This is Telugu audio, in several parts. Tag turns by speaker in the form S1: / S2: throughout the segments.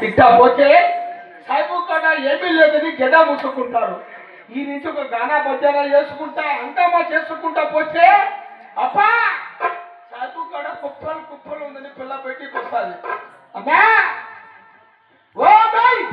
S1: ఇట్టా పోతే సాయిబు కాడ ఏమీ లేదని గెడా మూసుకుంటారు. ఈ నుంచి ఒక గానా భజన చేసుకుంటా అంతమా చేసుకుంటా పోతే అబ్బా సాయిబు కాడ కుప్పలు కుప్పలు ఉందని పిల్ల బయటికి వస్తుంది. అమ్మా ఓ బాయ్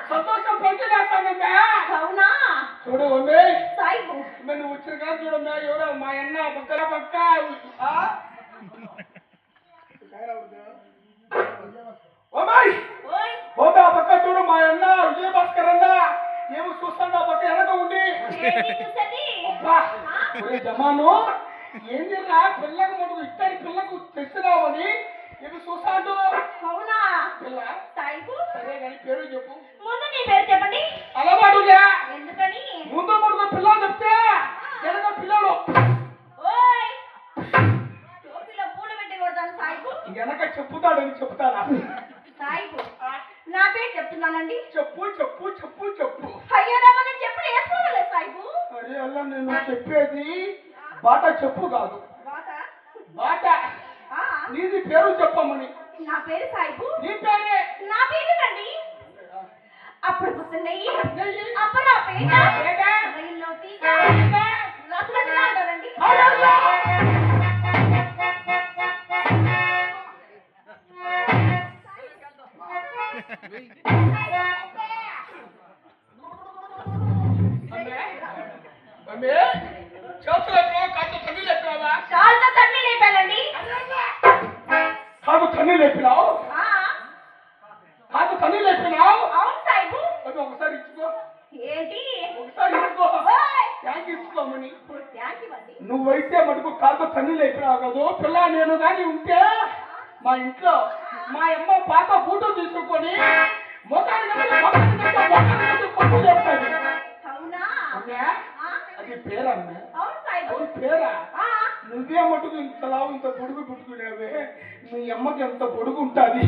S1: సంతోషం పొందులేస్తానమ్మా. అవునా చూడు నువ్వు వచ్చిన కాదు చూడమ్మా. ఎవరో మా అన్న పక్కన పక్క పక్క చూడు మా అన్న విజయభాస్కర్ అన్న ఏమో చూస్తాడు ఆ పక్క వెనక ఉండి జమాను ఏంది రా పిల్లకు మటుకు ఇట్టని పిల్లకు తెచ్చిరావని ఏమి చూస్తాడు. అవునా పిల్ల సరే కానీ పేరు చెప్పు. ముందు నీ పేరు చెప్పండి. అలవాటులే ఎందుకని ముందు మటుకు పిల్ల చెప్తే వెనక పిల్లలు పూలు పెట్టి కొడతాను సాయిబు వెనక చెప్పుతాడని చెప్తారా సాయిబు. నా పేరు చెప్తున్నానండి. చెప్పు చెప్పు చెప్పు చెప్పు. అయ్యో నేను చెప్పులు వేసుకోలేదు సాయిబు. అరే అల్ల నేను చెప్పేది బాట చెప్పు కాదు బాట. నీది పేరు చెప్పమని. నా పేరు సాయిబు. నీ పేరే నా పేరు రండి. అప్పుడు పుస్తనయ్యి అప్పుడు నా పేట రైల్లో తీగ రసరసలా అంటారండి. కాదు తన్ని లేపినావు. కాదు తన్ని లేపినావు. అవును సాయిబు. అది ఒకసారి ఇచ్చుకో. ఏంటి ఒకసారి ఇచ్చుకో. ట్యాంక్ ఇచ్చుకోమని. నువ్వైతే మటుకు కాదు తన్ని లేపినావు కదా. పిల్ల నేను కానీ ఉంటే మా ఇంట్లో మా అమ్మ పాత బూటు తీసుకొని పప్పు చెప్తాది. అవునా అది పేరమ్మా. అది పేరా
S2: నువ్వే మటుకు ఇంతలా ఇంత పొడుగు పుట్టుకునేవే మీ అమ్మకి ఎంత పొడుగు ఉంటుంది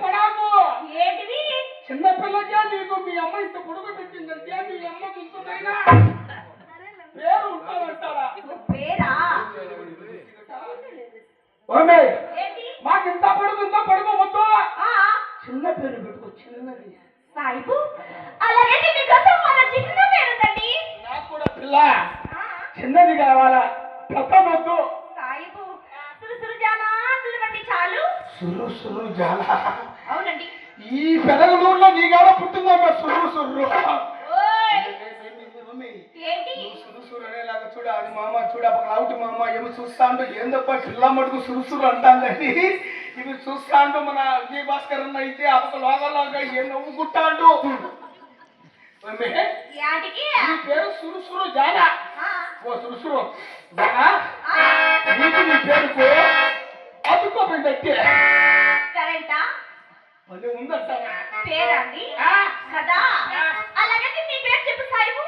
S2: పడాకు
S1: ఏంటిది
S2: చిన్నపిల్లకే నీకు మీ అమ్మ ఇంత పొడుగు పెట్టిందంటే మీ అమ్మకి ఇంతైనా పేరు ఉంటారంటారా
S1: పేరా
S2: మాకు ఇంత పొడుగు వద్దు చిన్న పేరు పెట్టుకో చిన్నది
S1: సాయిబు అలాగే మీకోసం మన చిన్న పేరుందండి
S2: నాకు కూడా పిల్ల చిన్నది కావాలా పెద్ద వద్దు
S1: సాయిబు సురు జానా పిలవండి చాలు
S2: సురు జానా
S1: అవునండి
S2: ఈ పెదగలూరులో నీ గాడ పుట్టిందమ్మా సుర్రు
S1: ఏంటి
S2: సురు అనేలాగా చూడ అది మామ చూడ అవుట్ మామ ఏమి చూస్తా అంటూ ఏందప్ప పిల్ల మటుకు సురు అంటాందని ఇవి చూస్తా అంటూ మన విజయ భాస్కర్ అన్న అయితే అదొక లోగలాగా ఏ నవ్వుకుంటాండు పేరు సురు జానా ఓ సురు జానా నీకు నీ పేరుకు అతుక్కోపోయిందట్టే
S1: కరెంటా
S2: అదే ఉందంట
S1: పేరండి కదా అలాగే మీ పేరు చెప్పు సాయిబు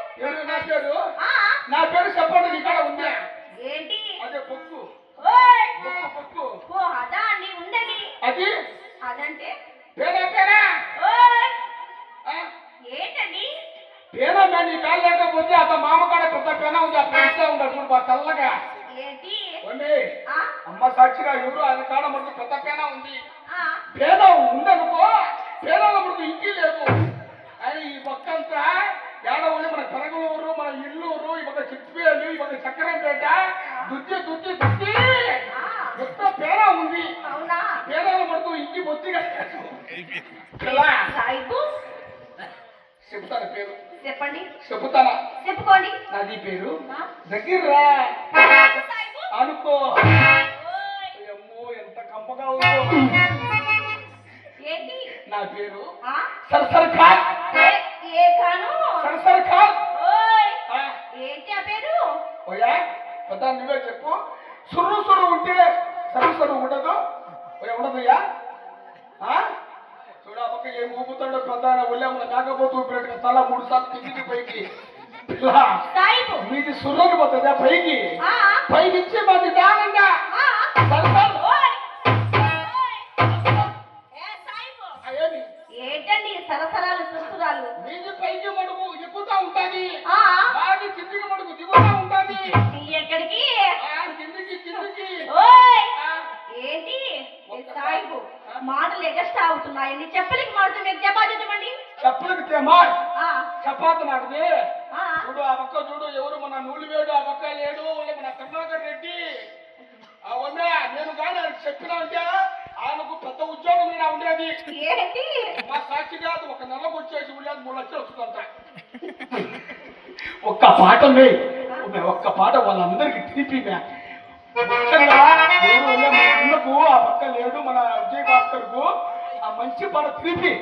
S2: నా పేరు చెప్పండి నీ కాడ ఉందా
S1: ఏంటి
S2: అదే బొక్కు బొక్కు
S1: ఓ అదా అండి ఉందండి
S2: అది
S1: అదంటే
S2: పేరా
S1: ఏంటండి
S2: పేరా నీ కాడ లేకపోతే అత మామ కాడ పెద్ద పేన ఉంది ఆ పెద్ద ఉండదు చూడు బా తెల్లగా
S1: ఏంటి
S2: అమ్మ సాక్షిగా ఎవరు అది కాడ మనకు పెద్ద పేన ఉంది పేద ఉందనుకో పేదల మనకు ఇంటి లేదు అని ఈ పక్కంతా ఏడవల్లి మన పెరగలూరు మన ఇల్లూరు ఇవాళ చిట్పేలు ఇవాళ చక్రంపేట దుద్ది ఎంత పేద ఉంది పేదల మనకు ఇంటి బొత్తిగా చెప్తాను పేరు
S1: చెప్పండి
S2: చెబుతానా
S1: చెప్పుకోండి
S2: నాది పేరు దగ్గర అనుకో అమ్మో ఎంత కంపగా ఉందో
S1: ఏంటి
S2: నా పేరు సర్సర్ ఖాన్ సర్సర్ ఖాన్
S1: ఏంటి ఆ పేరు
S2: ఓయా పెద్ద నువ్వే చెప్పు సుర్రు ఉంటే సరు ఉండదు ఉండదుయా చూడ పక్క ఏం ఊపుతాడో పెద్ద ఒళ్ళే మన కాకపోతే ఊపినట్టుగా తల 3 సార్లు కిందికి పైకి మీది సుర్రని పోతుందా పైకి పైకిచ్చి మాది దానంగా
S1: ఏంటండి సరసరాలు సుస్తురాలు
S2: మీది పైకి మడుగు ఎక్కుతా ఉంటుంది మాది కిందికి మడుగు దిగుతా ఉంటుంది
S1: ఎక్కడికి
S2: కిందికి
S1: ఏంటి సాయిబు మాటలు ఎగస్ట్రా అవుతున్నాయండి చెప్పలికి మాడుతూ మీకు చపాతీమండి
S2: చెప్పలికి చపాతి నాటిది చూడు ఆ పక్క చూడు ఎవరు మన నూలు వేడు ఆ పక్క లేడు మన కరుణాకర్ రెడ్డి అవునా నేను కానీ చెప్పినా అంటే ఆయనకు పెద్ద ఉద్యోగం మీద ఉండేది
S1: ఏంటి
S2: మా సాక్షి కాదు ఒక నెలకు వచ్చేసి ఉండేది 3 లక్షలు వస్తుందంట ఒక్క పాట వాళ్ళందరికి తిరిపి అన్నకు ఆ పక్క లేడు మన విజయ భాస్కర్ కు ఆ మంచి పాట తిరిపి